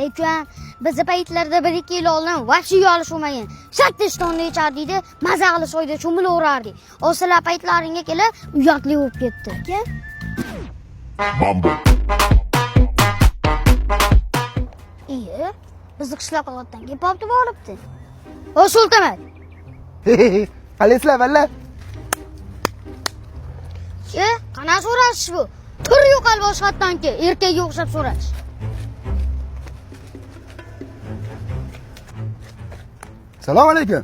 Aytgan, bizni paytlarda 1-2 yil oldin vaqti yolish olmagan. 8 tonna ichardik, maza qilib soyda cho'milaverardik. O'shalar paytlaringga kelib, uyatli bo'lib ketdi. Aka? Mambo. Bizni qishloq qilotdan kelib olibdi bo'libdi. O Sultamat. Qalaysizlar valla? Qana so'rash bu? Tur yo'qol boshqatdanki, erkakga o'xshab so'rash. Assalomu alaykum.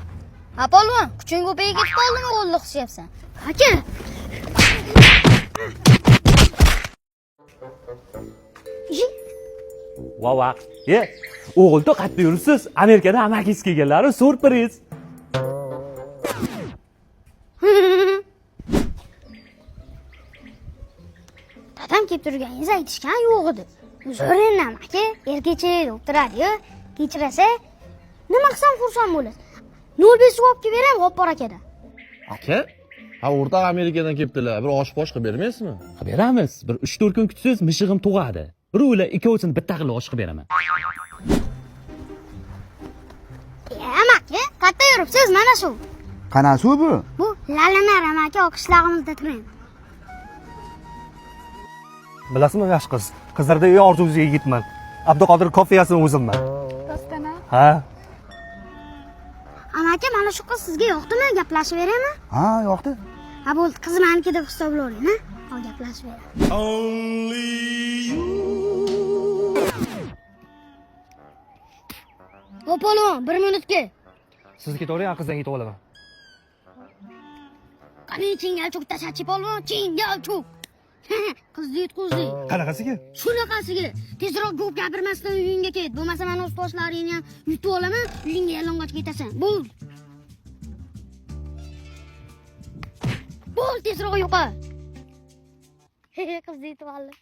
Apolvon, kuching ko'payib ketib qoldimi, o'g'illik qilyapsan? Aka. Vavaq. O'g'ilda qayerda yuribsiz? Amerikada amakisi kelganlari surpriz. Dadam kelib turganingizni aytishgan yo'q edi. Zo'rinam aka, erkechi o'tiradi-yu, kechirasa, nima qilsam xursand bo'lasiz. 05 olib kelib beraman, G'oppor akada. Aka? Ha, o'rtoq Amerikadan kelibdilar. Bir osh-posh qilib bermaysizmi? Beramiz. Bir 3-4 kun kutsangiz mishig'im tug'adi. Birovlar ikkovsini bitta qilib osh qilib beraman. Amaki, qayerda yuribsiz? Mana shu. Qana suv bu? Bu Lalanar amaki o'qishlarimizda turadi. Bilasizmi, yosh qiz? Qizlarda eng orzusiz yigitman. Abduqodir kofiyasini o'zimman. Rostana? Ha? Amaki, mana shu qiz sizga yoqdimi? Gaplashib beraymi? Ha, yoqdi. Ha, bo'ldi, qiz meniki deb hisoblayvering, ha? Hop, gaplashib beraman. O'polvon, 1 minutga. Siz ketavering, qizdan ketib olaman. Qani chingalchuk tashachi polvon, chingalchuk. Qizni yutqizdi. Qanaqasiga? Shunaqasiga. Tezroq ko'p gapirmasdan uyingga ket. Bo'lmasa men o'z toshlaringni ham yutib olaman, uyingga yalang'och ketasan. Bo'ldi. Bo'ldi, tezroq yo'qol. Qizni yutib oldi.